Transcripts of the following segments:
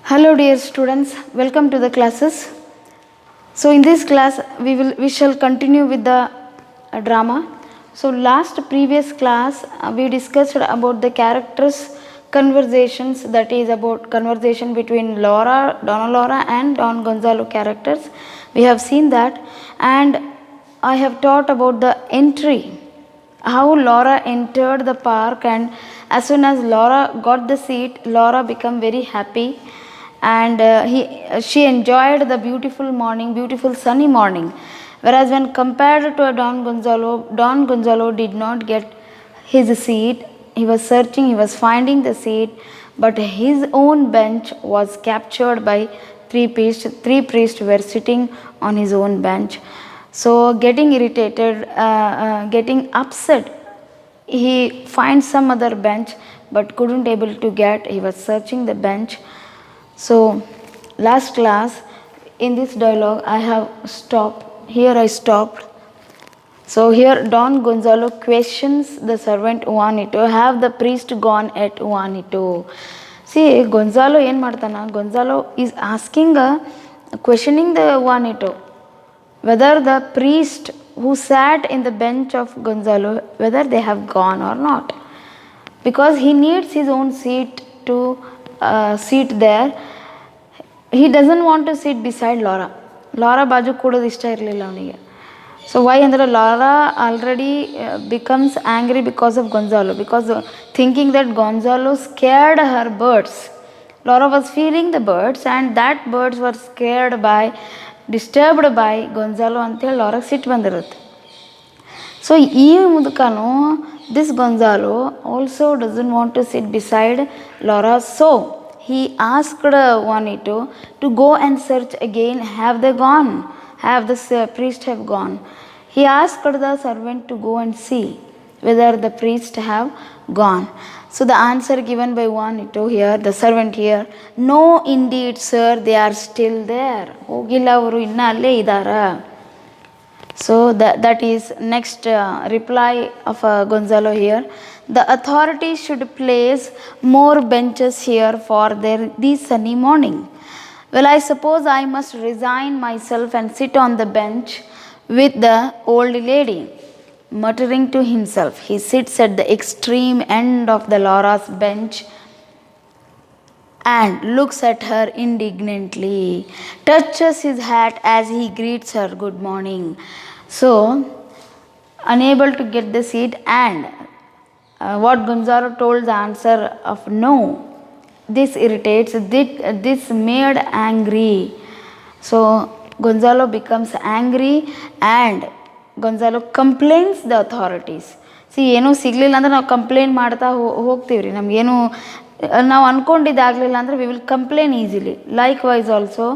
Hello dear students, welcome to the classes. So in this class we shall continue with the drama. So previous class we discussed about the characters conversations, that is about conversation between Donna Laura and Don Gonzalo characters. We have seen that, and I have taught about the entry, how Laura entered the park, and as soon as Laura got the seat, Laura became very happy, and she enjoyed the beautiful sunny morning. Whereas when compared to Don Gonzalo did not get his seat. He was searching, he was finding the seat, but his own bench was captured by three priests. Three priests were sitting on his own bench. So getting irritated, getting upset, he finds some other bench but couldn't able to get. He was searching the bench. So last class in this dialogue I have stopped. Here I stopped. So here Don Gonzalo questions the servant Juanito, have the priest gone at Juanito? See, Gonzalo ಏನು ಮಾಡ್ತಾನ, Gonzalo is asking questioning the Juanito whether the priest who sat in the bench of Gonzalo, whether they have gone or not, because he needs his own seat to sit there. He doesn't want to sit beside Laura. Laura ಬಾಜು ಕೂಡೋದು ಇಷ್ಟ ಇರಲಿಲ್ಲ ಅವನಿಗೆ. So why ಅಂದರೆ Laura already becomes angry because of Gonzalo, because thinking that Gonzalo scared her birds. Laura was feeding the birds and that birds were disturbed by Gonzalo ಅಂತೇಳಿ Laura ಸಿಟ್ಟು ಬಂದಿರುತ್ತೆ. So ಈ ಮುದುಕನು, this Gonzalo also doesn't want to sit beside Laura, so he asked Juanito to go and search again. Have they gone? Have the priest have gone? He asked the servant to go and see whether the priest have gone. So the answer given by Juanito here, the servant here, no indeed sir, they are still there. ಹೋಗಿಲ್ಲ ಅವರು, ಇನ್ನ ಅಲ್ಲೇ ಇದ್ದಾರಾ. So that is next reply of Gonzalo here. The authorities should place more benches here for this sunny morning. Well, I suppose I must resign myself and sit on the bench with the old lady. Muttering to himself, he sits at the extreme end of the Laura's bench and looks at her indignantly, touches his hat as he greets her good morning. So, unable to get the seat, and what Gonzalo told the answer of no, this irritates, this made angry. So Gonzalo becomes angry and Gonzalo complains the authorities. C ಏನೂ ಸಿಗಲಿಲ್ಲ ಅಂದರೆ ನಾವು complaint ಮಾಡ್ತಾ ಹೋಗ್ತೀವಿ ರೀ. ನಮಗೇನು ನಾವು ಅಂದ್ಕೊಂಡಿದ್ದಾಗಲಿಲ್ಲ ಅಂದರೆ we will complain easily. Likewise also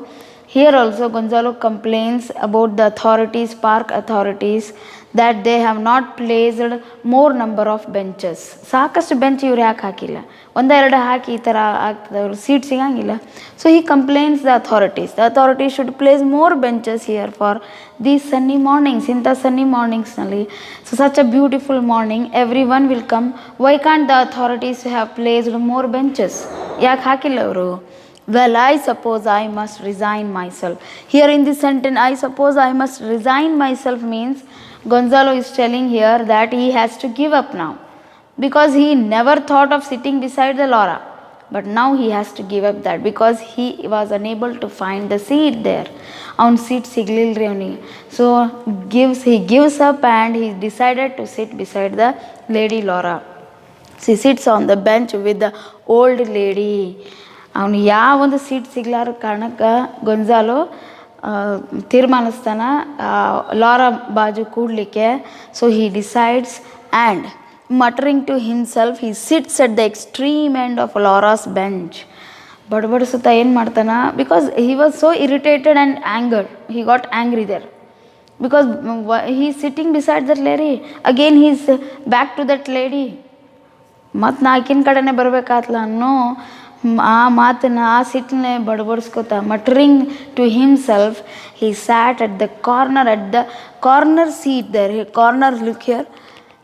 here also Gonzalo complains about the authorities, park authorities, that they have not placed more number of benches. ಸಾಕಷ್ಟು ಬೆಂಚ್ ಇವ್ರು ಯಾಕೆ ಹಾಕಿಲ್ಲ, ಒಂದೆರಡು ಹಾಕಿ ಈ ಥರ ಆಗ್ತದೆ, ಅವರು ಸೀಟ್ ಸಿಗಂಗಿಲ್ಲ. So he complains the authorities should place more benches here for these sunny mornings. ಇಂಥ sunny morningsನಲ್ಲಿ, so such a beautiful morning, everyone will come. Why can't the authorities have placed more benches? ಯಾಕೆ ಹಾಕಿಲ್ಲ ಅವರು? Well, I suppose I must resign myself. Here in this sentence, I suppose I must resign myself means Gonzalo is telling here that he has to give up now, because he never thought of sitting beside the Laura. But now he has to give up that because he was unable to find the seat there. Avun seat siglilri avನಿಗೆ. So he gives up and he decided to sit beside the lady Laura. She sits on the bench with the old lady. ಅವನು ಯಾವೊಂದು seat ಸಿಗ್ಲಾರ ಕಾರಣಕ್ಕೆ Gonzalo ತೀರ್ಮಾನಿಸ್ತಾನ Laura ಬಾಜು ಕೂಡಲಿಕ್ಕೆ. So he decides and muttering to himself he sits at the extreme end of Laura's bench. ಬಡಬಡಿಸುತ್ತಾ ಏನು ಮಾಡ್ತಾನ, because he was so irritated and angered, he got angry there because he sitting beside that lady. Again he is back to that lady. ಮತ್ತು ನಾ ಆಕಿನ ಕಡೆನೇ ಬರಬೇಕಾತ್ಲ ಅನ್ನೋ ಆ ಮಾತನ್ನ, ಆ ಸಿಟ್ಟನ್ನೇ ಬಡಬಡಿಸ್ಕೊತ muttering to himself he sat at the corner seat there. Corner look here.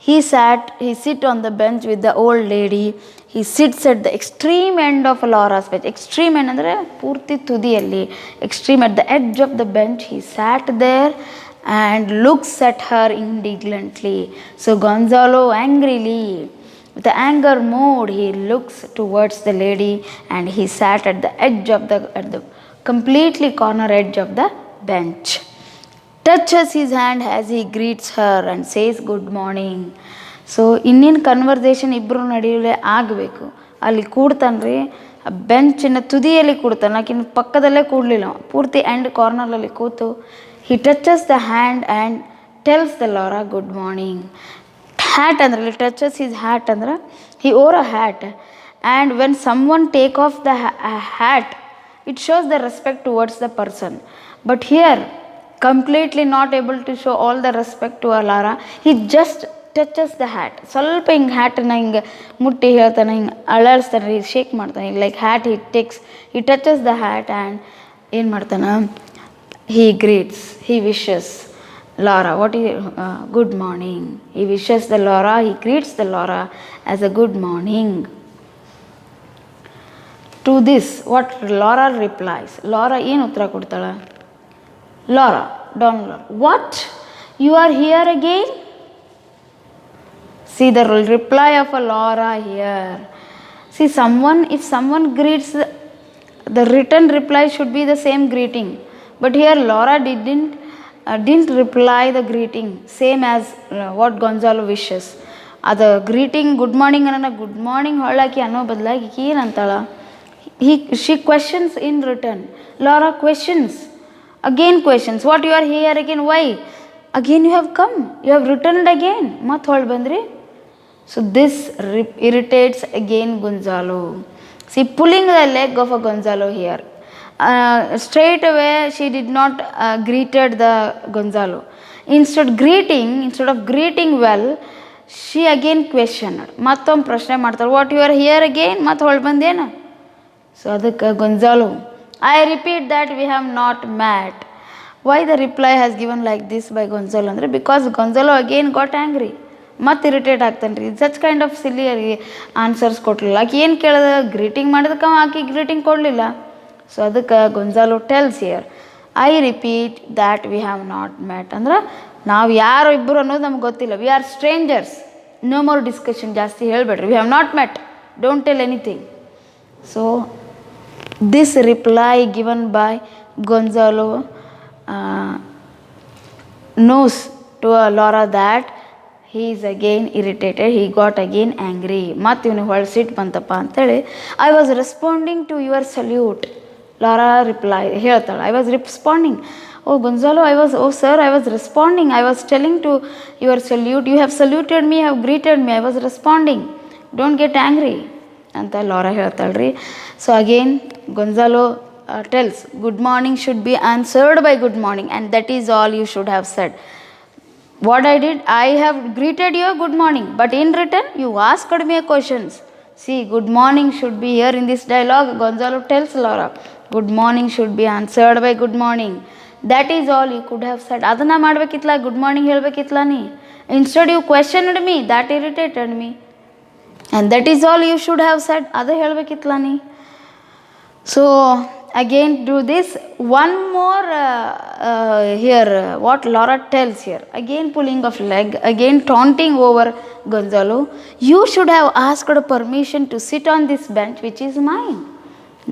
He sit on the bench with the old lady. he sits at the extreme end of Laura's bench. Extreme end ಅಂದರೆ ಪೂರ್ತಿ ತುದಿಯಲ್ಲಿ, extreme at the edge of the bench. He sat there and looks at her indignantly. So Gonzalo angrily, with the anger mood, he looks towards the lady and he sat at the edge of the completely corner edge of the bench. Touches his hand as he greets her and says good morning. So ಇನ್ನೇನು conversation ಇಬ್ಬರು ನಡುವೆ ಆಗಬೇಕು. ಅಲ್ಲಿ ಕೂಡ್ತಾನೆ ರೀ, ಬೆಂಚಿನ ತುದಿಯಲ್ಲಿ ಕೂಡ್ತಾನೆ, ಆಕಿನ ಪಕ್ಕದಲ್ಲೇ ಕೂಡಲಿಲ್ಲ, ಪೂರ್ತಿ ಎಂಡ್ ಕಾರ್ನರಲ್ಲಿ ಕೂತು he touches the hand and tells the Laura good morning. Hat ಅಂದ್ರೆ touches his hat ಅಂದ್ರೆ he wore a hat, and when someone take off the hat it shows the respect towards the person, but here completely not able to show all the respect to Laura. He just touches the hat. ಸ್ವಲ್ಪ ಹಿಂಗೆ ಹ್ಯಾಟನ್ನ ಹಿಂಗೆ ಮುಟ್ಟಿ ಹೇಳ್ತಾನೆ, ಹಿಂಗೆ ಅಳಾಡಿಸ್ತಾನೆ, shake ಮಾಡ್ತಾನೆ, like hat he touches the hat and ಏನು ಮಾಡ್ತಾನೆ, he greets, he wishes Laura, good morning. He wishes the Laura, he greets the Laura as a good morning. To this, what Laura replies? Laura ಏನು ಉತ್ತರ ಕೊಡ್ತಾಳೆ? Laura, what? You are here again? See the reply of a Laura here. See, if someone greets, the written reply should be the same greeting. But here Laura didn't reply the greeting same as what Gonzalo wishes. ಅದು greeting good morning ಅನ್ನೋ good morning ಹೊಳ್ಳಾಕಿ ಅನ್ನೋ ಬದಲಾಗಿ ಏನಂತಾಳ, she questions in return. Laura questions, again questions, what you are here again, why again you have come, you have returned again, ಮತ್ತೆ ಹೊಳ್ ಬಂದ್ರಿ. So this irritates again Gonzalo. See, pulling the leg of a Gonzalo here. Straight away she did not greeted the Gonzalo. Instead of greeting well, she again questioned. ಮತ್ತೊಮ್ಮೆ ಪ್ರಶ್ನೆ ಮಾಡ್ತಾಳೆ, what you are here again, ಮತ್ತೆ ಹೊಳ್ ಬಂದೇನ. So ಅದಕ್ಕೆ Gonzalo, I repeat that we have not met. Why the reply has given like this by Gonzalo ಅಂದರೆ because Gonzalo again got angry. ಮತ್ತೆ irritate ಆಗ್ತಾನೆ ರೀ, ಸಚ್ ಕೈಂಡ್ ಆಫ್ ಸಿಲಿ ಆನ್ಸರ್ಸ್ ಕೊಡಲಿಲ್ಲ. ಆಕೆ ಏನು ಕೇಳಿದ, ಗ್ರೀಟಿಂಗ್ ಮಾಡಿದಕ್ಕೆ ಆಕೆ ಗ್ರೀಟಿಂಗ್ ಕೊಡಲಿಲ್ಲ. ಸೊ ಅದಕ್ಕೆ Gonzalo tells here, I repeat that we have not met. ಅಂದ್ರೆ ನಾವು ಯಾರು ಇಬ್ಬರು ಅನ್ನೋದು ನಮ್ಗೆ ಗೊತ್ತಿಲ್ಲ, we are strangers, no more discussion, ಜಾಸ್ತಿ ಹೇಳಬೇಡ್ರಿ, we have not met, don't tell anything. So this reply given by Gonzalo knows to Laura that he is again irritated, he got again angry. ಮತ್ತು ಇವನಿಗೆ ಹೊಳ್ಳಿ ಸಿಟ್ಟು ಬಂತಪ್ಪ ಅಂತೇಳಿ, I was responding to your salute. Laura reply ಹೇಳ್ತಾಳೆ, I was responding. Oh Gonzalo, sir, I was responding, I was telling to your salute, you have saluted me, you have greeted me, I was responding, don't get angry ಅಂತ Laura ಹೇಳ್ತಾಳ್ರಿ. So again Gonzalo tells, good morning should be answered by good morning, and that is all you should have said. What I did, I have greeted you good morning, but in return you asked me questions. See, good morning should be here in this dialogue. Gonzalo tells Laura, good morning should be answered by good morning. That is all you could have said. ಅದನ್ನ ಮಾಡಬೇಕಿತ್ತಲ್ಲ, good morning ಹೇಳಬೇಕಿತ್ತಲ್ಲ ನೀ. Instead you questioned me, that irritated me, and that is all you should have said. ಅದು ಹೇಳಬೇಕಿತ್ತಲ್ಲ ನೀ. So again do this one more here what Laura tells here, again pulling of leg, again taunting over Gonzalo, you should have asked permission to sit on this bench which is mine.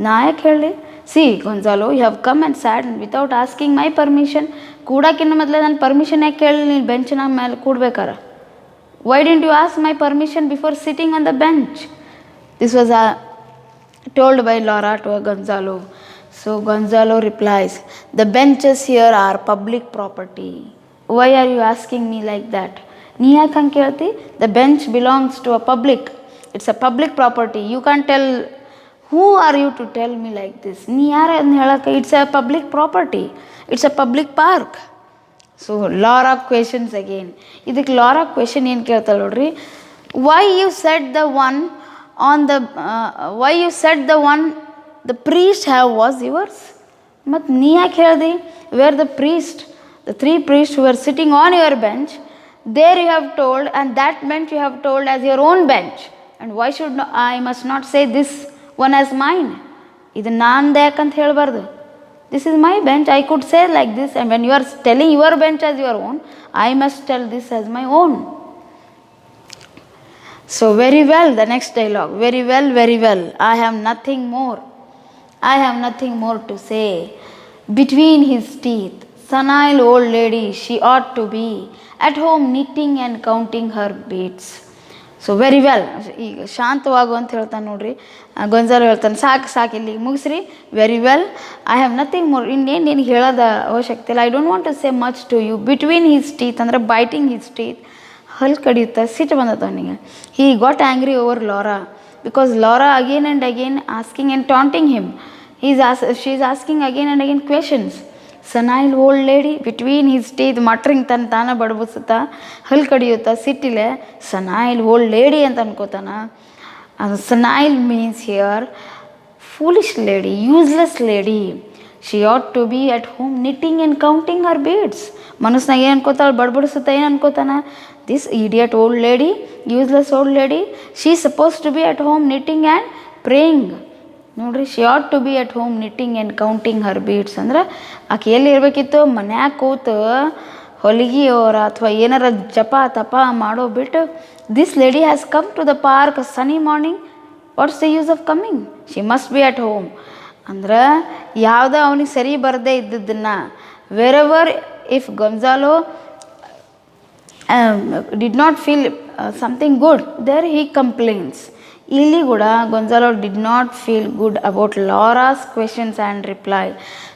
Nayak ಹೇಳಿ, see Gonzalo, you have come and sat without asking my permission. ಕೂಡಕ್ಕಿನ್ನ ಮೊದಲೇ ನಾನು permission ಯಾಕೆ ಕೇಳಿ ನೀನು ಬೆಂಚಿನ ಮೇಲೆ ಕೂಡ್ಬೇಕಾರ? Why didn't you ask my permission before sitting on the bench? This was told by Laura to Gonzalo. So Gonzalo replies, the benches here are public property. Why are you asking me like that? ನೀ ಯಾಕೆ ಹಂಗೆ ಕೇಳ್ತಿ? The bench belongs to a public. It's a public property. You can't tell, who are you to tell me like this? ನೀ ಯಾರು ಅದನ್ನ ಹೇಳಕ್ಕೆ? It's a public property. It's a public park. So Laura questions again. ಇದಕ್ಕೆ Laura question ಏನು ಕೇಳ್ತಾಳೆ ನೋಡ್ರಿ, why you said the one the priest have was yours? ಮತ್ತು ನೀ ಯಾಕೆ ಹೇಳ್ದಿ, where the priest, the three priests who were sitting on your bench, there you have told, and that bench you have told as your own bench. And why should I must not say this one as mine, ಇದು ನಂದು ಯಾಕಂತ ಹೇಳಬಾರ್ದು. This is my bench, I could say like this, and when you are telling your bench as your own, I must tell this as my own. So very well, the next dialogue, very well, I have nothing more to say. Between his teeth, senile old lady, she ought to be at home knitting and counting her beads. So very well, ಈಗ ಶಾಂತವಾಗು ಅಂತ ಹೇಳ್ತಾನೆ ನೋಡ್ರಿ Gonzalo. ಹೇಳ್ತಾನೆ ಸಾಕು ಇಲ್ಲಿ ಮುಗಿಸ್ರಿ, very well, I have nothing more, ಇನ್ನೇನು ನಿನಗೆ ಹೇಳೋದ ಅವಶ್ಯಕತೆ ಇಲ್ಲ. I don't want to say much to you. Between his teeth ಅಂದರೆ ಬೈಟಿಂಗ್ ಹಿಸ್ ಟೀತ್, ಹಲ್ಲು ಕಡಿಯುತ್ತಾ ಸಿಟ್ಟು ಬಂದತ್ತ ಅವನಿಗೆ. He got angry over Laura because Laura again and again asking and taunting him. She is asking again and again questions. ಸನೈಲ್ old lady between his teeth, muttering ತಾನ ಬಡಬಡಿಸುತ್ತಾ ಹಲ್ಲು ಕಡಿಯುತ್ತಾ ಸಿಟ್ಟಿಲೆ ಸನೈಲ್ old lady ಅಂತ ಅನ್ಕೋತಾನ. ಅದು senile means here foolish lady, useless lady. She ought to be at home knitting and counting her beads. ಮನಸ್ಸಿನಾಗ ಏನು ಅನ್ಕೋತಾಳೆ, ಬಡಬಡಿಸುತ್ತಾ ಏನು ಅನ್ಕೋತಾನ, this idiot old lady, useless old lady, she suppose to be at home knitting and praying. ನೋಡ್ರಿ, she ought to be at home knitting and counting her beads ಅಂದ್ರೆ ಆಕೆ ಎಲ್ಲಿ ಇರಬೇಕಿತ್ತು, ಮನ್ಯಾಗ ಕೂತು ಹೊಲಿಗೆಯವರ ಅಥವಾ ಏನಾರ ಜಪ ತಪ ಮಾಡೋ ಬಿಟ್ಟು, this lady has come to the park sunny morning, what's the use of coming, she must be at home. ಅಂದ್ರೆ ಯಾವುದೋ ಅವನಿಗೆ ಸರಿ ಬರದೇ ಇದ್ದದ್ದನ್ನು wherever if Gonzalo did not feel something good there he complains. ಇಲ್ಲಿ ಕೂಡ Gonzalo did not feel good about Laura's questions and reply.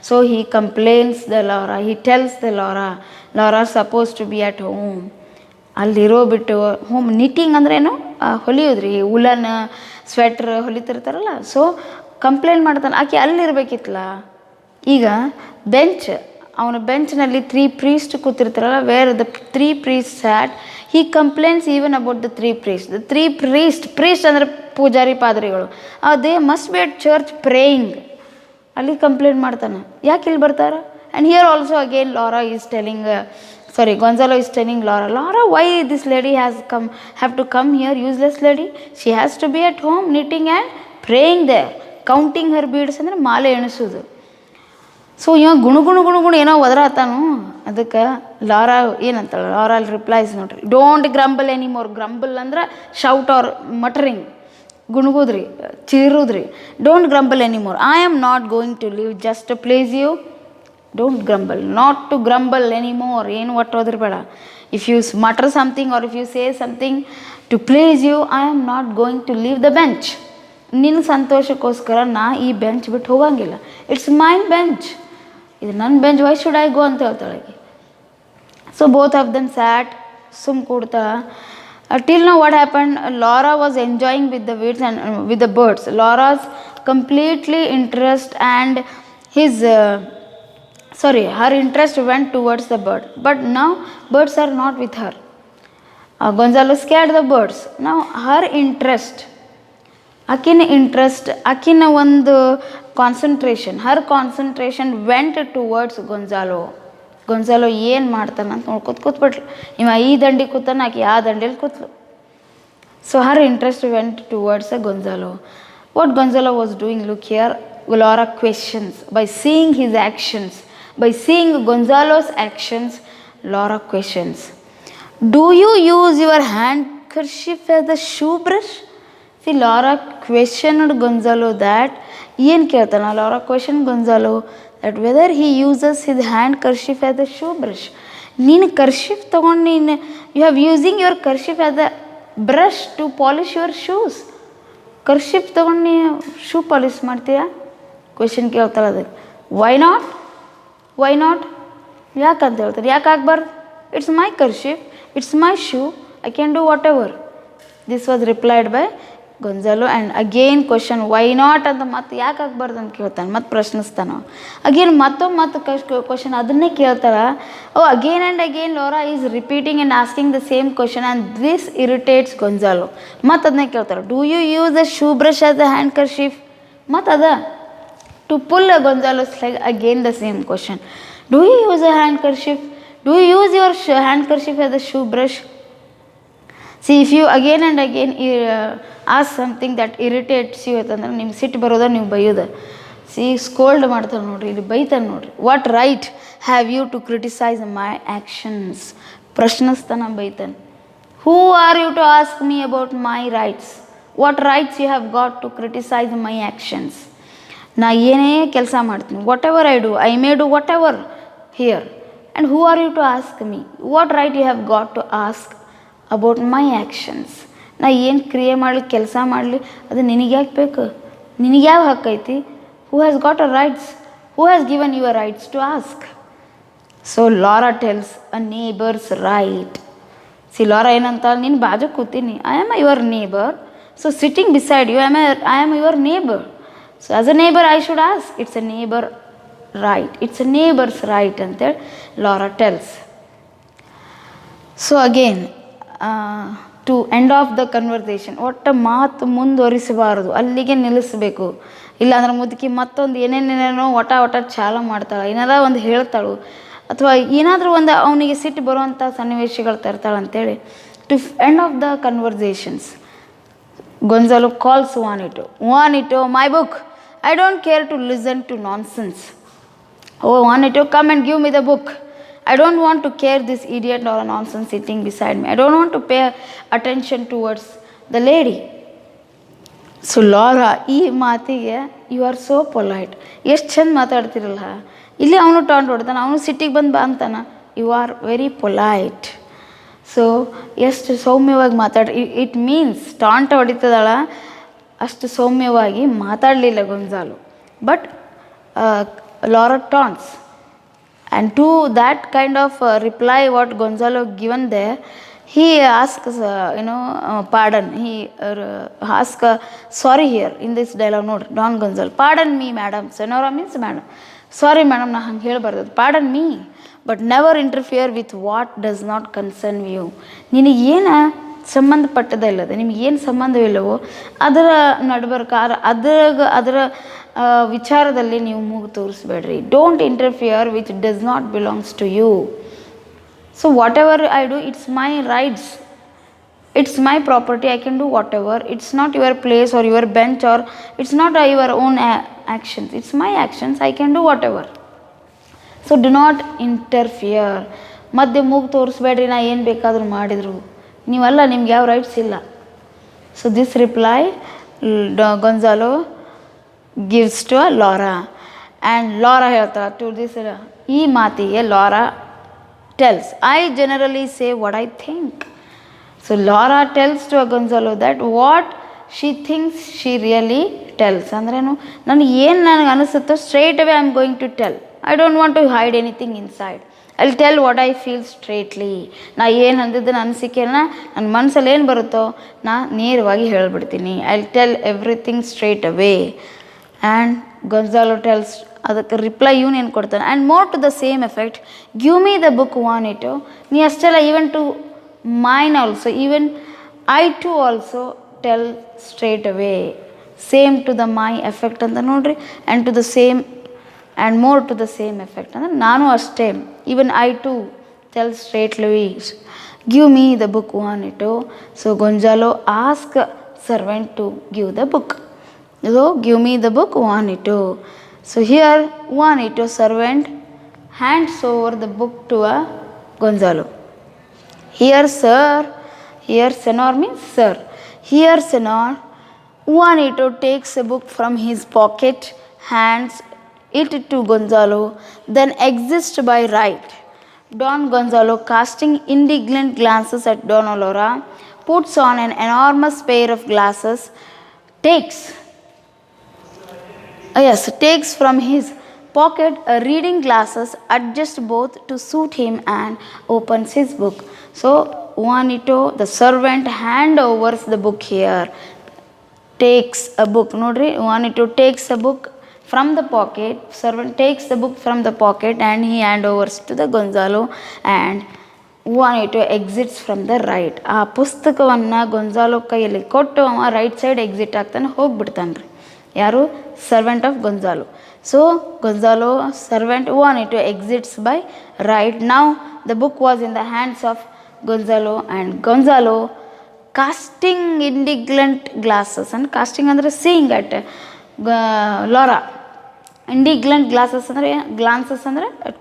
So he complains the Laura, he tells the Laura suppose to be at home. ಅಲ್ಲಿರೋ ಬಿಟ್ಟು home knitting ಅಂದ್ರೇನು, ಹೊಲಿಯೋದ್ರಿ, woollen sweater ಹೊಲಿತಿರ್ತಾರಲ್ಲ. So complaint ಮಾಡ್ತಾನೆ, ಆಕೆ ಅಲ್ಲಿರ್ಬೇಕಿತ್ತಲ್ಲ. ಈಗ ಬೆಂಚ್, ಅವನ ಬೆಂಚ್ನಲ್ಲಿ 3 ಪ್ರೀಸ್ಟ್ ಕೂತಿರ್ತಾರಲ್ಲ, where the 3 priest sat, he complains even about the 3 priest. The 3 priest ಅಂದರೆ ಪೂಜಾರಿ ಪಾದ್ರಿಗಳು, they must be at church praying. ಅಲ್ಲಿ ಕಂಪ್ಲೇಂಟ್ ಮಾಡ್ತಾನೆ, ಯಾಕೆ ಇಲ್ಲಿ ಬರ್ತಾರೆ. And here also again Laura is telling, Gonzalo is telling Laura, why this lady have to come here, useless lady, she has to be at home knitting and praying there, counting her beads ಅಂದರೆ ಮಾಲೆ ಎಣಿಸೋದು. So ಇವಾಗ ಗುಣಗುಣ ಏನೋ ಒದರಾತಾನು. ಅದಕ್ಕೆ Laura ಏನಂತಾಳೆ, Laura ಅಲ್ಲಿ ರಿಪ್ಲೈಸ್ ನೋಡ್ರಿ, ಡೋಂಟ್ ಗ್ರಂಬಲ್ ಎನಿಮೋರ್. ಗ್ರಂಬಲ್ ಅಂದ್ರೆ ಶೌಟ್ ಆರ್ ಮಟರಿಂಗ್, ಗುಣಗುದ್ರಿ, ಚೀರುದ್ರಿ. Don't grumble anymore, I am not going to live just to please you. Don't grumble, not to grumble anymore. ಏನು ಒಟ್ಟು ಹೋದ್ರಬೇಡ. If you mutter something or if you say something to please you, I am not going to leave the bench. ನಿನ್ನ ಸಂತೋಷಕ್ಕೋಸ್ಕರ ನಾ ಈ bench ಬಿಟ್ಟು ಹೋಗಂಗಿಲ್ಲ. It's main bench, ಇದು ನನ್ನ bench, why should I go ಅಂತ ಹೇಳ್ತಾಳೆ. So both of them sat, ಸುಮ್ ಕೂಡ್ತಾ. Till now what happen, Laura was enjoying with the weeds and with the birds. Laura's completely interest and her interest went towards the bird, but now birds are not with her. Gonzalo scared the birds. Now her interest, ಆಕಿನ interest, ಆಕಿನ ಒಂದು concentration, her concentration went towards Gonzalo. Gonzalo ಏನು ಮಾಡ್ತಾನೆ ಅಂತ ಕೂತ್ಬಿಟ್ಲು. ಇವ ಈ ದಂಡಿ ಕೂತಾನ, ಆಕೆ ಆ ದಂಡಿಯಲ್ಲಿ ಕೂತ್ಲು. So her interest went towards Gonzalo. What Gonzalo was doing, look here, Laura questions. By seeing his actions, by seeing Gonzalo's actions, Laura questions, do you use your handkerchief as a shoe brush? See, Laura questioned Gonzalo that, ಏನು ಕೇಳ್ತಾನ Laura questioned Gonzalo that whether he uses his handkerchief as a shoe brush. ನೀನು kerchief ತೊಗೊಂಡು ನೀನು you have using your kerchief as a brush to polish your shoes. Kerchief ತೊಗೊಂಡು ನೀನು shoe polish ಮಾಡ್ತೀಯಾ? Question ಕೇಳ್ತಾಳೆ. ಅದಕ್ಕೆ ವೈ ನಾಟ್, ಯಾಕಂತ ಹೇಳ್ತಾರೆ, ಯಾಕೆ ಆಗ್ಬಾರ್ದು? It's my kerchief, it's my shoe, I can do whatever. This was replied by Gonzalo. And again question why not ಅಂತ ಮತ್ತೆ ಯಾಕೆ ಆಗ್ಬಾರ್ದು ಅಂತ ಕೇಳ್ತಾನೆ, ಮತ್ತೆ ಪ್ರಶ್ನಿಸ್ತಾನೆ. ಅಗೇನ್ ಮತ್ತೆ ಕ್ವೆಶನ್ ಅದನ್ನೇ ಕೇಳ್ತಾಳೆ. Again and again Laura is repeating and asking the same question and this irritates Gonzalo. ಮತ್ತೆ ಅದನ್ನೇ ಕೇಳ್ತಾಳೆ, do you use a shoe brush as a handkerchief? ಮತ್ತು ಅದ to pull a Gonzalo's leg, again the same question, do you use a handkerchief, do you use your handkerchief as a shoe brush? See if you again and again as something that irritates you ಅಂತಂದ್ರೆ ನಿಮ್ಗೆ ಸಿಟ್ಟು ಬರೋದ ನೀವು ಬೈಯೋದು. C scold ಮಾಡ್ತಾನೆ ನೋಡ್ರಿ, ಇಲ್ಲಿ ಬೈತಾನೆ ನೋಡ್ರಿ. What right have you to criticise my actions, ಪ್ರಶ್ನಿಸ್ತಾನೆ, ಬೈತಾನೆ. Who are you to ask me about my rights, what rights you have got to criticise my actions. ನಾ ಏನೇ ಕೆಲಸ ಮಾಡ್ತೀನಿ, whatever I do, I may do whatever here, and who are you to ask me, what right you have got to ask about my actions. ನಾ ಏನು ಕ್ರಿಯೆ ಮಾಡಲಿ, ಕೆಲಸ ಮಾಡಲಿ, ಅದು ನಿನಗೆ ಯಾಕೆ ಬೇಕು, ನಿನಗೆ ಯಾವ ಹಕ್ಕೈತಿ? Who has got a rights, who has given your rights to ask? So Laura tells a neighbours right. See Laura ಏನಂತ, ನೀನು ಬಾಜು ಕೂತೀನಿ, I am your neighbour, so sitting beside you I am your neighbour, so as a neighbour I should ask. It's a neighbour right, it's a neighbours right ಅಂತೇಳಿ Laura tells. So again to end of the conversation, ಒಟ್ಟು ಮಾತು ಮುಂದುವರಿಸಬಾರದು, ಅಲ್ಲಿಗೆ ನಿಲ್ಲಿಸಬೇಕು. ಇಲ್ಲಾಂದ್ರೆ ಮುದುಕಿ ಮತ್ತೊಂದು ಏನೇನೇನೇನೋ ಒಟ ಚಾಲು ಮಾಡ್ತಾಳೆ, ಏನಾರ ಒಂದು ಹೇಳ್ತಾಳು, ಅಥವಾ ಏನಾದರೂ ಒಂದು ಅವನಿಗೆ ಸಿಟ್ಟು ಬರುವಂಥ ಸನ್ನಿವೇಶಗಳು ತರ್ತಾಳೆ ಅಂತೇಳಿ. To end of the conversations, Gonzalo calls Vanito, my book, I don't care to listen to nonsense. Oh Vanito, come and give me the book. I don't want to care this idiot or a nonsense sitting beside me. I don't want to pay attention towards the lady. So Lara ಈ ಮಾತಿಗೆ you are so polite, ಎಷ್ಟು ಚಂದ ಮಾತಾಡ್ತಿರಲ್ಲ. ಇಲ್ಲಿ ಅವನು taunt ಹೊಡ್ತಾನೆ, ಅವನು ಸಿಟ್ಟಿಗೆ ಬಂದು ಬಾ ಅಂತಾನೆ. You are very polite. So ಎಷ್ಟು ಸೌಮ್ಯವಾಗಿ ಇಟ್ ಮೀನ್ಸ್ ಟಾಂಟ ಹೊಡಿತದಳ, ಅಷ್ಟು ಸೌಮ್ಯವಾಗಿ ಮಾತಾಡಲಿಲ್ಲ Gonzalo. But Laura taunts. And to that kind of reply what Gonzalo given there, he asks, pardon. He asks sorry here in this dialogue. Note, Don Gonzalo, pardon me, madam. Senora means madam. Sorry, madam, na hang helಬಾರ್ದು. Pardon me, but never interfere with what does not concern you. ನಿನಗೆ ಏನು ಸಂಬಂಧಪಟ್ಟದ ಇಲ್ಲದೆ, ನಿಮ್ಗೆ ಏನು ಸಂಬಂಧವಿಲ್ಲವೋ ಅದರ ನಡ್ಬರ್ಕ, ಅದರ ವಿಚಾರದಲ್ಲಿ ನೀವು ಮೂಗು ತೋರಿಸ್ಬೇಡ್ರಿ. Don't interfere which does not belongs to you. So whatever I do, it's my rights, it's my property, I can do whatever. It's not your place or your bench or it's not your own actions, it's my actions, I can do whatever. So do not interfere. ಮಧ್ಯೆ ಮೂಗು ತೋರಿಸ್ಬೇಡ್ರಿ, ನಾ ಏನು ಬೇಕಾದರೂ ಮಾಡಿದರು, ನೀವಲ್ಲ, ನಿಮ್ಗೆ ಯಾವ rights ಇಲ್ಲ. So this reply Gonzalo gives to a Laura, and Laura ಹೇಳ್ತಾಳೆ to this, ಈ ಮಾತಿಗೆ Laura tells, I generally say what I think. So Laura tells to a Gonzalo that what she thinks she really tells. ಅಂದ್ರೇನು, ನನಗೆ ಅನಿಸುತ್ತೋ straight away I am going to tell. I don't want to hide anything inside. I will tell what I feel straightly. ನಾ ಏನು ಅಂದಿದ್ದು ನನ್ನ ಅನಿಸಿಕೆನ ನನ್ನ ಮನಸ್ಸಲ್ಲಿ ಏನು ಬರುತ್ತೋ ನಾ ನೇರವಾಗಿ ಹೇಳಿಬಿಡ್ತೀನಿ. I will tell everything straight away. And Gonzalo tells, ಅದಕ್ಕೆ ರಿಪ್ಲೈ ಇವನೇನು ಕೊಡ್ತಾನೆ, and more to the same effect, give me the book Vanito. ನೀ ಅಷ್ಟೆಲ್ಲ even to mine also, even I too also tell straight away. Same to the my effect ಅಂತ ನೋಡ್ರಿ, and to the same and more to the same effect ಅಂದರೆ ನಾನು ಅಷ್ಟೇ. Even I too tell straightly, give me the book Vanito. So Gonzalo ask servant to give the book. So give me the book Juanito. So here Juanito servant hands over the book to a Gonzalo. Here sir, here senor means sir. Here senor, Juanito takes a book from his pocket, hands it to Gonzalo, then exits by right. Don Gonzalo, casting indignant glances at Don Laura, puts on an enormous pair of glasses, takes from his pocket a reading glasses, adjusts both to suit him and opens his book. So Juanito, the servant, hand overs the book here. Takes a book. Nodri, Juanito takes a book from the pocket. Servant takes the book from the pocket and he hand overs to the Gonzalo, and Juanito exits from the right. ಆ ಪುಸ್ತಕವನ್ನು Gonzalo ಕೈಯಲ್ಲಿ ಕೊಟ್ಟು ಅವ right side exit ಆಗ್ತಾನೆ, ಹೋಗ್ಬಿಡ್ತಾನೆ ರೀ. ಯಾರು? Servant of Gonzalo. So Gonzalo servant Juanito exits by right. Now the book was in the hands of Gonzalo, and Gonzalo casting indignant glasses, and casting ಅಂದರೆ seeing at Laura. Indignant glances ಅಂದರೆ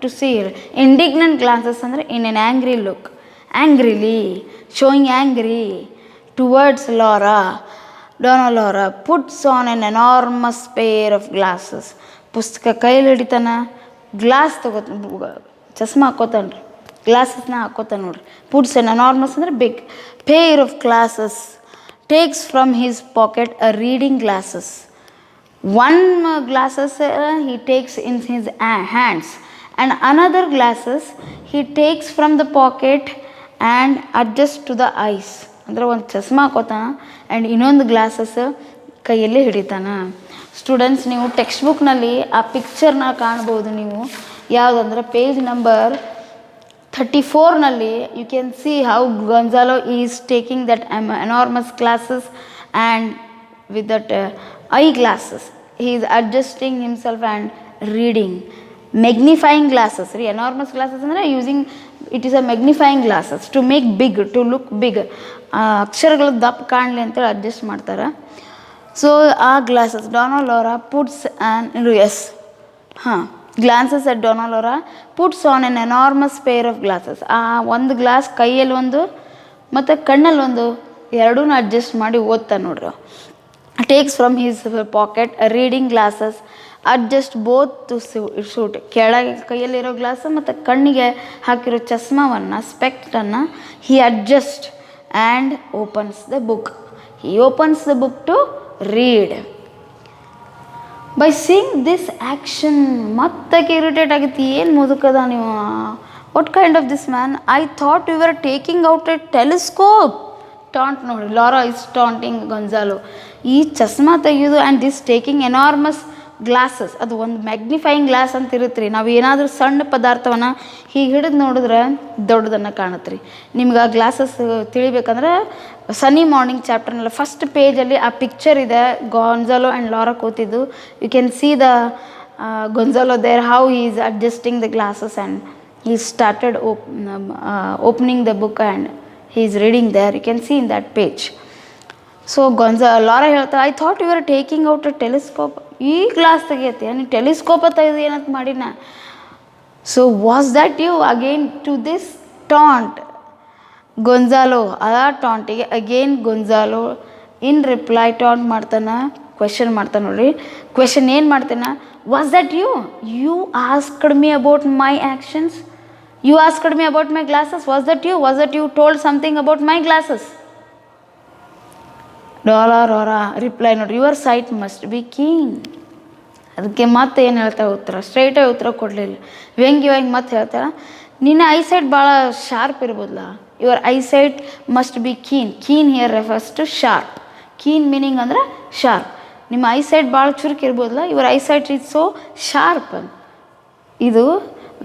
to see, indignant glances ಅಂದರೆ in an angry look, angrily, showing angry towards Laura. Donna Laura puts on an enormous pair of glasses. ಪುಸ್ತಕ ಕೈಲಿ ಹಿಡಿತಾನ, glass ಚಸ್ಮಾ ಹಾಕೋತಾನ್ರಿ, ಗ್ಲಾಸಸ್ನ ಹಾಕೋತಾನೆ ನೋಡ್ರಿ. Puts an enormous ಅಂದರೆ big pair of glasses, takes from his pocket a reading glasses. One glasses he takes in his hands, and another glasses he takes from the pocket and adjusts to the eyes. ಅಂದರೆ ಒಂದು ಚಸ್ಮಾ ಹಾಕೋತಾನ and ಇನ್ನೊಂದು glasses ಕೈಯಲ್ಲಿ ಹಿಡಿತಾನ. Students, ನೀವು text ಬುಕ್ನಲ್ಲಿ ಆ ಪಿಕ್ಚರ್ನ ಕಾಣ್ಬೋದು. ನೀವು ಯಾವುದಂದ್ರೆ ಪೇಜ್ ನಂಬರ್ 34ನಲ್ಲಿ you can see how Gonzalo is taking that enormous glasses and with that eye glasses he is adjusting himself and reading. Magnifying glasses, enormous glasses ಅಂದರೆ using it is a magnifying glasses to make big, to look big. ಅಕ್ಷರಗಳು ದಪ್ಪ ಕಾಣಲಿ ಅಂತೇಳಿ adjust ಮಾಡ್ತಾರೆ. So ಆ glasses Dona Laura puts and glances at Dona Laura puts on an enormous pair of glasses. ಆ ಒಂದು glass ಕೈಯಲ್ಲಿ ಒಂದು ಮತ್ತು ಕಣ್ಣಲ್ಲಿ ಒಂದು ಎರಡೂ ಅಡ್ಜಸ್ಟ್ ಮಾಡಿ ಓದ್ತಾನೆ ನೋಡ್ರಿ. Takes from his pocket reading glasses, adjust both to suit. ಕೆಳಗೆ ಕೈಯಲ್ಲಿರೋ ಗ್ಲಾಸ್ ಮತ್ತು ಕಣ್ಣಿಗೆ ಹಾಕಿರೋ ಚಸ್ಮಾವನ್ನು, ಸ್ಪೆಕ್ಟನ್ನು he adjust and opens the book. He opens the book to read. By seeing this action ಮತ್ತಕ್ಕೆ ಇರಿಟೇಟ್ ಆಗಿತ್ತು. ಏನು ಮುದುಕದ ನೀವು, what kind of this man, I thought you are taking out a telescope. Taunt ನೋಡಿ, Laura is taunting Gonzalo. ಈ ಚಸ್ಮಾ ತೆಗೆಯೋದು and this taking enormous glasses, ಅದು ಒಂದು ಮ್ಯಾಗ್ನಿಫೈಯಿಂಗ್ ಗ್ಲಾಸ್ ಅಂತ ಇರುತ್ತೆ ರೀ. ನಾವು ಏನಾದರೂ ಸಣ್ಣ ಪದಾರ್ಥವನ್ನು ಹೀಗೆ ಹಿಡಿದು ನೋಡಿದ್ರೆ ದೊಡ್ಡದನ್ನು ಕಾಣುತ್ತೆ ರೀ. ನಿಮ್ಗೆ ಆ ಗ್ಲಾಸಸ್ ತಿಳಿಬೇಕಂದ್ರೆ ಸನ್ನಿ ಮಾರ್ನಿಂಗ್ ಚಾಪ್ಟರ್ನಲ್ಲಿ ಫಸ್ಟ್ ಪೇಜಲ್ಲಿ ಆ ಪಿಕ್ಚರ್ ಇದೆ, ಗೊಂಜಾಲೋ ಆ್ಯಂಡ್ ಲಾರಾ ಕೂತಿದ್ದು. You can see the Gonzalo there, how he is adjusting the glasses and he started opening the book and he is reading there. You can see in that page. So Laura ಹೇಳ್ತಾ, I thought you are taking out a telescope. ಈ glass ತೆಗಿಯತ್ತೆ, ನೀವು ಟೆಲಿಸ್ಕೋಪ ತೆಗೆದು ಏನಂತ ಮಾಡಿನ. So was that you again to this taunt Gonzalo. ಆ ಟಾಂಟಿಗೆ again Gonzalo in reply taunt ಮಾಡ್ತಾನೆ, ಕ್ವೆಶನ್ ಮಾಡ್ತಾನೆ ನೋಡ್ರಿ. ಕ್ವೆಶನ್ ಏನು ಮಾಡ್ತಾನೆ, was that you, you asked me about my actions, you asked me about my glasses, was that you, was that you told something about my glasses. Laura reply ನೋಡಿ, your sight must be keen. ಅದಕ್ಕೆ ಮತ್ತೆ ಏನು ಹೇಳ್ತಾರೆ ಉತ್ತರ, ಸ್ಟ್ರೈಟಾಗಿ ಉತ್ತರ ಕೊಡಲಿಲ್ಲ, ವ್ಯಂಗ್ಯವಾಗಿ ಮತ್ತೆ ಹೇಳ್ತಾರೆ, ನಿನ್ನ ಐಸೈಟ್ ಭಾಳ ಶಾರ್ಪ್ ಇರ್ಬೋದಲ್ಲ. Your eyesight must be keen. Keen here refers to sharp. Keen meaning ಅಂದರೆ ಶಾರ್ಪ್. ನಿಮ್ಮ ಐಸೈಟ್ ಭಾಳ ಚುರುಕು ಇರ್ಬೋದಲ್ಲ, your eyesight is so sharp. ಇದು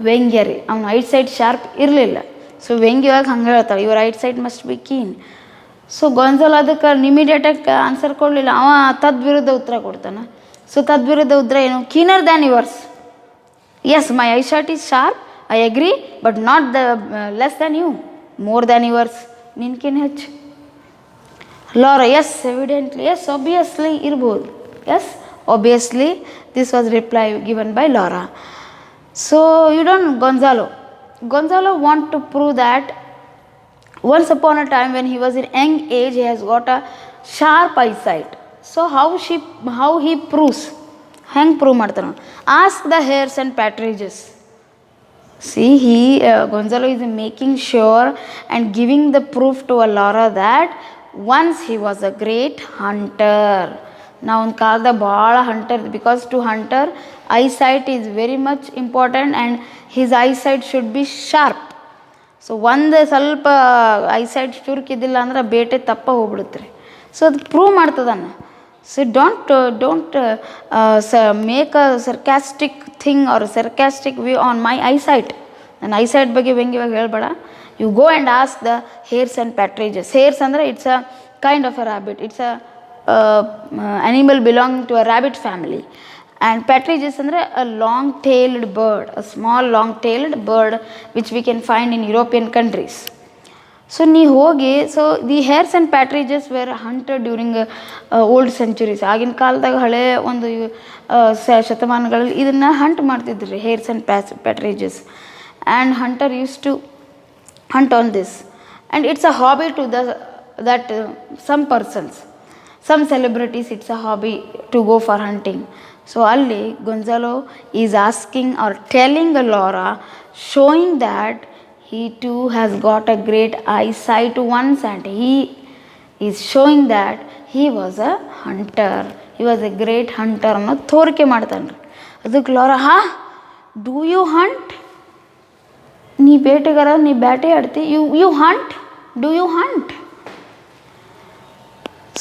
ವ್ಯಂಗ್ಯ ರೀ, ಅವ್ನ ಐಸೈಟ್ ಶಾರ್ಪ್ ಇರಲಿಲ್ಲ. ಸೊ ವ್ಯಂಗ್ಯವಾಗಿ ಹಂಗೆ ಹೇಳ್ತಾಳೆ, your eyesight must be keen. So Gonzalo ಅದಕ್ಕೆ ಇಮಿಡಿಯೇಟಾಗಿ ಆನ್ಸರ್ ಕೊಡಲಿಲ್ಲ, ಅವ ತದ್ವಿರುದ್ಧ ಉತ್ತರ ಕೊಡ್ತಾನೆ. ಸೊ ತದ್ವಿರುದ್ಧ ಉತ್ತರ ಏನು, keener than yours. Yes, my eyesight is sharp, I agree, but not the less than you, more than yours, ನಿನ್ಕಿನ್ ಹೆಚ್ಚು. Laura, yes evidently, yes obviously ಇರ್ಬೋದು. Yes obviously this was reply given by Laura. So you don't, Gonzalo want to prove that once upon a time when he was in young age he has got a sharp eyesight. So how he proves, hang prove ಮಾಡ್ತಾನೆ. Ask the hares and partridges. See, Gonzalo is making sure and giving the proof to Laura that once he was a great hunter. ನಾವು ಒಂದು ಕಾಲದಾಗ ಭಾಳ hunter, because to hunter eyesight is very much important and his eyesight should be sharp. So ಒಂದು ಸ್ವಲ್ಪ eyesight ಚುರುಕಿದ್ದಿಲ್ಲ ಅಂದ್ರೆ ಬೇಟೆ ತಪ್ಪ ಹೋಗ್ಬಿಡುತ್ತೆ ರೀ. ಸೊ ಅದು ಪ್ರೂವ್ ಮಾಡ್ತದನ್ನ. So don't make a sarcastic thing or sarcastic view on my eyesight. ನನ್ನ ಐಸೈಟ್ ಬಗ್ಗೆ ವ್ಯಂಗ್ಯವಾಗಿ ಹೇಳ್ಬೇಡ. You go and ask the hares and partridges. Hares ಅಂದರೆ it's a kind of a rabbit, it's a animal belonging to a rabbit family. And partridges ಅಂದರೆ a long tailed bird, a small long tailed bird which we can find in European countries. So ನೀ ಹೋಗಿ, so the hares and partridges were hunted during old centuries. ಆಗಿನ ಕಾಲದಾಗ ಹಳೆ ಒಂದು ಶತಮಾನಗಳಲ್ಲಿ ಇದನ್ನು hunt ಮಾಡ್ತಿದ್ರಿ, hares and partridges. And hunter use to hunt on this, and it's a hobby to that some persons, some celebrities, it's a hobby to go for hunting. So alli Gonzalo is asking or telling Laura, showing that he too has got a great eyesight once, and he is showing that he was a hunter, he was a great hunter ಅನ್ನೋ ತೋರಿಕೆ ಮಾಡ್ತಾನ್ರಿ. ಅದಕ್ಕೆ Lara, do you Hunt? ನೀ ಬೇಟೆಗಾರ, ನೀ ಬೇಟೆ ಆಡ್ತಿ, you hunt, do you hunt?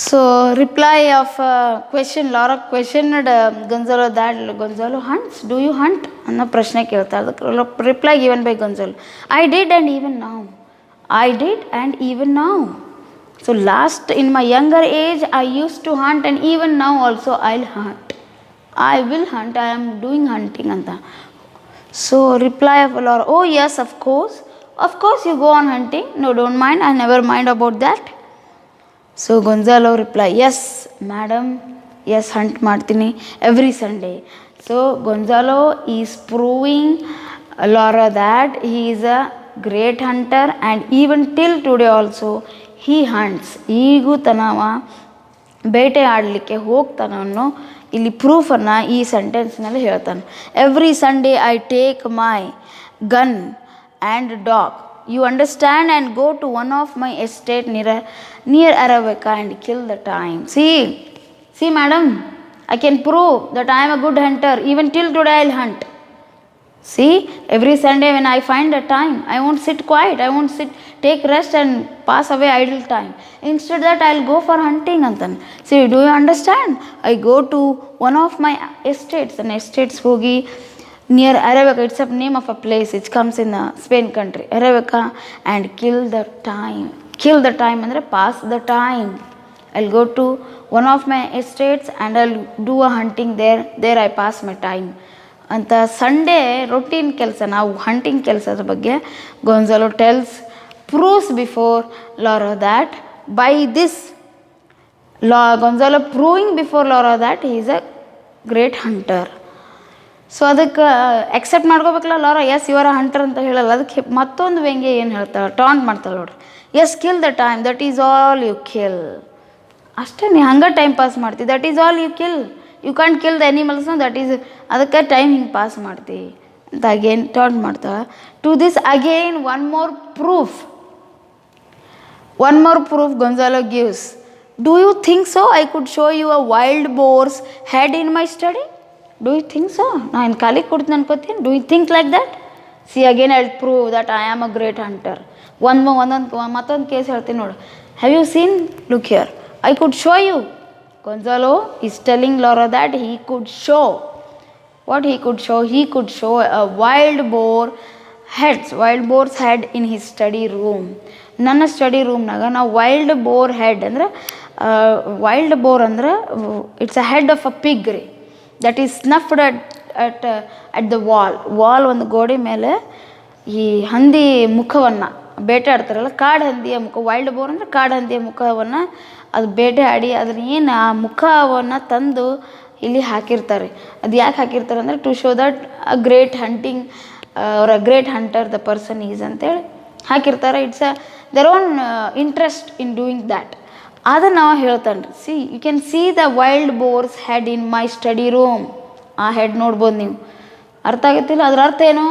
So reply of question, Laura questioned Gonzalo that Gonzalo hunts, do you hunt ಅನ್ನೋ ಪ್ರಶ್ನೆ ಕೇಳ್ತಾರೆ. ಅದಕ್ಕೆ reply given by Gonzalo, I did and even now, I did and even now. So last in my younger age I use to hunt and even now also I will hunt, I am doing hunting ಅಂತ. So reply of Laura, oh yes, of course you go on hunting, no, don't mind, I never mind about that. So Gonzalo reply, yes madam, yes hunt ಮಾಡ್ತೀನಿ every Sunday. So Gonzalo is proving Laura that he is a great hunter, and even till today also he hunts. ಈಗೂ ತನವ ಬೇಟೆ ಆಡಲಿಕ್ಕೆ ಹೋಗ್ತಾನೆ ಅನ್ನೋ ಇಲ್ಲಿ ಪ್ರೂಫನ್ನು ಈ ಸೆಂಟೆನ್ಸ್ನಲ್ಲಿ ಹೇಳ್ತಾನೆ. Every Sunday I take my gun and dog, you understand, and go to one of my estate near Aravaca and kill the time. See madam, I can prove that I am a good hunter. Even till today I will hunt. See, every Sunday when I find a time, I won't sit quiet, I won't take rest and pass away idle time. Instead that I will go for hunting antan. See, do you understand? I go to one of my estates, and estates hogi near Arabica, it's a name of a place, it comes in Spain country, Arabica, and kill the time andre pass the time. I'll go to one of my estates and I'll do a hunting there I pass my time ಅಂತ. Sunday routine ಕೆಲಸ, ನಾವು hunting ಕೆಲಸದ ಬಗ್ಗೆ Gonzalo proves before Laura that by this Gonzalo proving before Laura that he is a great hunter. So ಅದಕ್ಕೆ except ಮಾಡ್ಕೋಬೇಕಲ್ಲ Laura, yes you are a hunter ಅಂತ ಹೇಳಲ್ಲ. ಅದಕ್ಕೆ ಮತ್ತೊಂದು ವ್ಯಂಗ್ಯ ಏನು ಹೇಳ್ತಾಳೆ, ಟಾಂಟ್ ಮಾಡ್ತಾಳೆ ನೋಡ್ರಿ, yes kill the time, that is all you kill. ಅಷ್ಟೇ, ನೀ ಹಂಗೆ ಟೈಮ್ ಪಾಸ್ ಮಾಡ್ತಿ, that is all you kill, you can't kill the ಎನಿಮಲ್ಸ್ನ, ದಟ್ ಈಸ್, ಅದಕ್ಕೆ ಟೈಮ್ ಹಿಂಗೆ ಪಾಸ್ ಮಾಡ್ತಿ ಅಂತ ಅಗೇನ್ ಟಾಂಟ್ ಮಾಡ್ತಾಳೆ. To this again one more proof Gonzalo gives. Do you think so? I could show you a wild boar's head in my study. Do you think so? ನಾನು ಖಾಲಿ ಕೊಡ್ತೀನಿ ಅನ್ಕೋತೀನಿ. Do you think like that? See, again I'll prove that I am a great hunter. ಮತ್ತೊಂದು case ಹೇಳ್ತೀನಿ ನೋಡು. Have you seen? Look here. I could show you. Gonzalo is telling Laura that he could show. What he could show? He could show a wild boar's head in his study room. ನನ್ನ study ರೂಮ್ನಾಗ ನಾವು wild boar head ಅಂದರೆ, wild boar ಅಂದ್ರೆ it's a head of a pig ರೀ, that is snuffed at the wall ಒಂದು ಗೋಡೆ ಮೇಲೆ ಈ ಹಂದಿ ಮುಖವನ್ನು ಬೇಟೆ ಆಡ್ತಾರಲ್ಲ, ಕಾಡು ಹಂದಿಯ ಮುಖ, ವೈಲ್ಡ್ ಬೋರ್ ಅಂದರೆ ಕಾಡು ಹಂದಿಯ ಮುಖವನ್ನು ಅದು ಬೇಟೆ ಆಡಿ ಅದನ್ನ ಏನು ಆ ಮುಖವನ್ನು ತಂದು ಇಲ್ಲಿ ಹಾಕಿರ್ತಾರೆ. ಅದು ಯಾಕೆ ಹಾಕಿರ್ತಾರೆ ಅಂದರೆ to show that a great hunting or a great hunter the person is ಅಂತೇಳಿ ಹಾಕಿರ್ತಾರೆ. It's their own interest in doing that. ಅದನ್ನು ನಾವು ಹೇಳ್ತಾನೆ ರೀ. See, you can see the wild boar's head in my study room. ಆ head ನೋಡ್ಬೋದು ನೀವು. ಅರ್ಥ ಆಗುತ್ತಿಲ್ಲ ಅದರ ಅರ್ಥ ಏನು?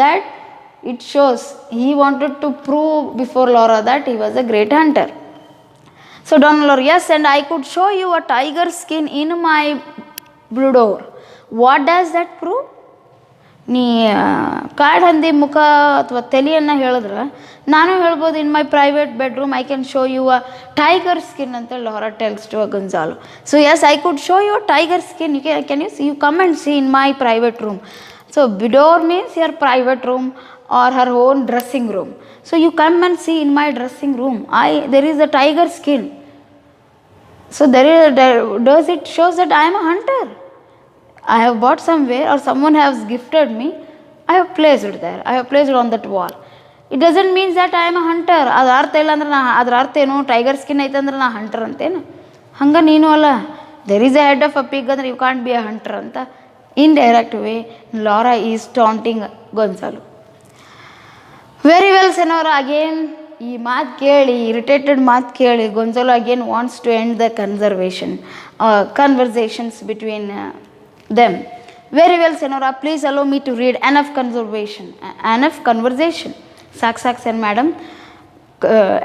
That it shows he wanted to prove before Laura that he was a great hunter. So Don Laura, yes and I could show you a tiger skin in my boudoir. What does that prove? ನೀ ಕಾಡು ಹಂದಿ ಮುಖ ಅಥವಾ ತಲೆಯನ್ನು ಹೇಳಿದ್ರೆ ನಾನು ಹೇಳ್ಬೋದು, in my private bedroom I can show you a tiger skin ಅಂತೇಳಿ Laura tells to a Gonzalo. So yes, I could show you a tiger skin, can you come and see in my private room. So boudoir means your private room or her own dressing room. So you come and see in my dressing room, there is a tiger skin. So does it shows that I am a hunter? I have bought somewhere or someone has gifted me, I have placed it there, I have placed it on that wall. It doesn't means that I am a hunter. ಅದು ಅರ್ಥ ಇಲ್ಲ ಅಂದ್ರೆ ಅದ್ರ ಅರ್ಥ ಏನು, tiger skin ಐತೆ ಅಂದ್ರೆ ನಾ ಹಂಟರ್ ಅಂತೇನು? ಹಂಗೆ ನೀನು ಅಲ್ಲ, there is a head of a pig ಅಂದ್ರೆ you can't be a hunter ಅಂತ. In direct way Laura is taunting Gonzalo. Very well senora. Again ಈ ಮಾತು ಕೇಳಿ, ಇರಿಟೇಟೆಡ್ ಮಾತು ಕೇಳಿ, Gonzalo again wants to end the conversations between them. Very well senora, please allow me to read. Enough conversation. ಸಾಕು sir madam,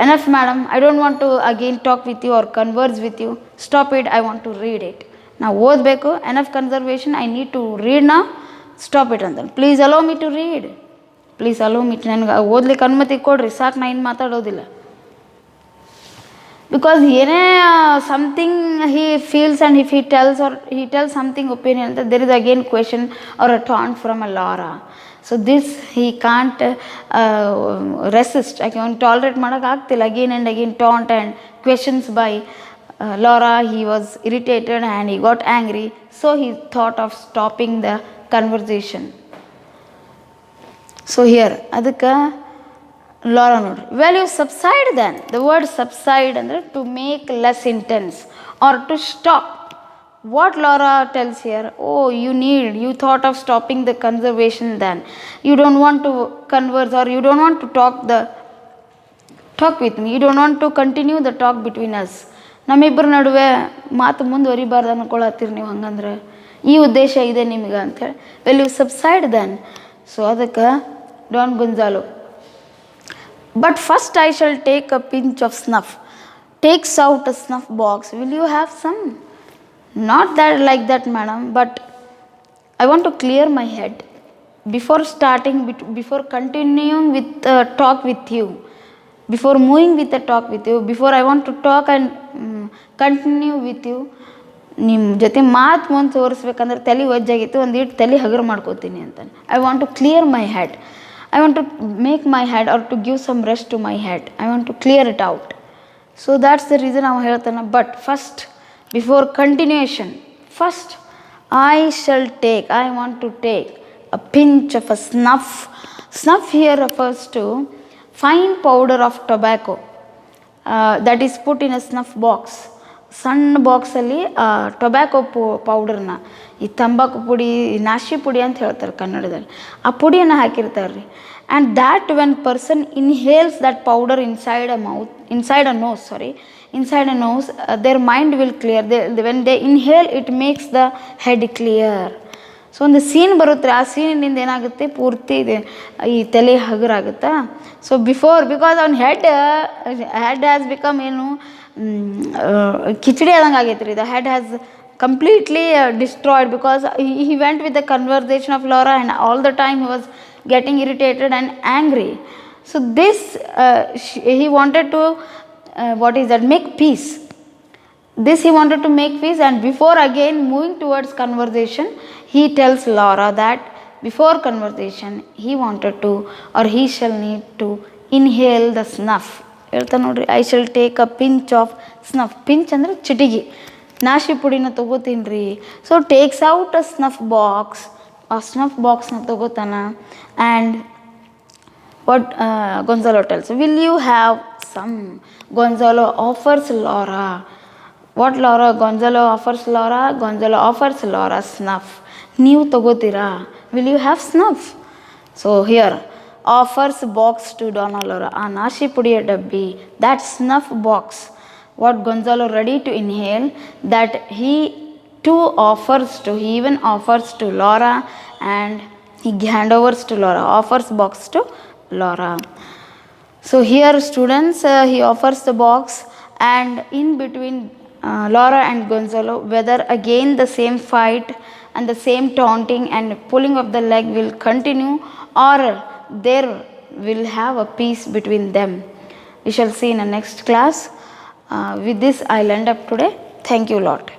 enough madam, I don't want to again talk with you or converse with you. Stop it, I want to read it. ನಾವು ಓದಬೇಕು. Enough conservation, I need to read ನಾ. Stop it ಅಂತ. Please allow me to read. Please allow me, ನನಗೆ ಓದ್ಲಿಕ್ಕೆ ಅನುಮತಿ ಕೊಡ್ರಿ, ಸಾಕು, ನಾ ಇನ್ನು ಮಾತಾಡೋದಿಲ್ಲ. ಬಿಕಾಸ್ ಏನೇ something he feels and if he tells something opinion ಅಂತ, there is again question or a taunt from a Laura. So this he can't resist. ಅವ್ನು ಟಾಲರೇಟ್ ಮಾಡೋಕ್ಕಾಗ್ತಿಲ್ಲ. Again and again taunt and questions by Laura. He was irritated and he got angry. So he thought of stopping the conversation. So here ಅದಕ್ಕೆ Laura ನೋಡ್ರಿ, well you subside then. The word subside ಅಂದರೆ to make less intense or to stop. What Laura tells here, you thought of stopping the conversation then. You don't want to converse or you don't want to talk with me. You don't want to continue the talk between us. ನಮ್ಮಿಬ್ಬರ ನಡುವೆ ಮಾತು ಮುಂದುವರಿಬಾರ್ದು ಅನ್ಕೊಳತ್ತೀರಿ ನೀವು. ಹಂಗಂದ್ರೆ ಈ ಉದ್ದೇಶ ಇದೆ ನಿಮಗೆ ಅಂಥೇಳಿ. Well you subside then. So ಅದಕ್ಕೆ Don Gonzalo, but first I shall take a pinch of snuff. Takes out a snuff box. Will you have some? Not that like that, madam, but I want to clear my head before continuing with talk with you. Before moving with the talk with you, before I want to talk and continue with you, ನಿಮ್ಮ ಜೊತೆ ಮಾತು ಮುಂದೆ ತೋರಿಸ್ಬೇಕಂದ್ರೆ ತಲೆ ಒಜ್ಜಾಗಿತ್ತು, ಒಂದಿಟ್ಟು ತಲೆ ಹಗರು ಮಾಡ್ಕೋತೀನಿ ಅಂತ. I want to clear my head. I want to make my head or to give some rest to my head. I want to clear it out. So that's the reason I am here. But first, before continuation, first I want to take a pinch of a snuff. Snuff here refers to fine powder of tobacco that is put in a snuff box. ಸಣ್ಣ ಬಾಕ್ಸಲ್ಲಿ tobacco ಪೌಡರ್ನ, ಈ ತಂಬಾಕು ಪುಡಿ, ನಾಶಿ ಪುಡಿ ಅಂತ ಹೇಳ್ತಾರೆ ಕನ್ನಡದಲ್ಲಿ, ಆ ಪುಡಿಯನ್ನು ಹಾಕಿರ್ತಾರೆ ರೀ. And that when person inhales that powder inside a nose, their mind will clear. When they inhale it makes the head clear. So ಒಂದು ಸೀನ್ ಬರುತ್ತೆ ರೀ, ಆ ಸೀನಿನಿಂದ ಏನಾಗುತ್ತೆ, ಪೂರ್ತಿ ಈ ತಲೆ ಹಗುರಾಗುತ್ತಾ. ಸೊ ಬಿಕಾಸ್ ಅವ್ನ ಹೆಡ್ ಹ್ಯಾಸ್ ಬಿಕಮ್ ಏನು, ಕಿಚಡಿ ಆದಂಗೆ ಆಗೈತೆ ರೀ. The head has completely destroyed because he went with the conversation of Laura and all the time he was getting irritated and angry. So this he wanted to make peace. He wanted to make peace, and before again moving towards conversation, he tells Laura that before conversation he wanted to, or he shall need to inhale the snuff. ಹೇಳ್ತಾ ನೋಡ್ರಿ, I shall take a pinch of snuff. Pinch ಅಂದರೆ ಚಿಟಿಗಿ ನಾಶಿ ಪುಡಿನ ತೊಗೋತೀನಿ ರೀ. So takes out a snuff box. ಆ snuff ಬಾಕ್ಸ್ನ ತೊಗೋತಾನ. And what Gonzalo tells, will you have some. Gonzalo offers Laura. What Laura? Gonzalo offers Laura snuff. ನೀವು ತೊಗೋತೀರಾ? Will you have snuff? So here offers box to Donna Laura. ಆ ನಾಶಿ ಪುಡಿಯ ಡಬ್ಬಿ, that snuff box, what Gonzalo ready to inhale, that he even offers to Laura, and he handovers to Laura, offers box to Laura. So here students, he offers the box, and in between Laura and Gonzalo, whether again the same fight and the same taunting and pulling of the leg will continue, or there will have a peace between them. We shall see in the next class. With this I'll end up today. Thank you lot.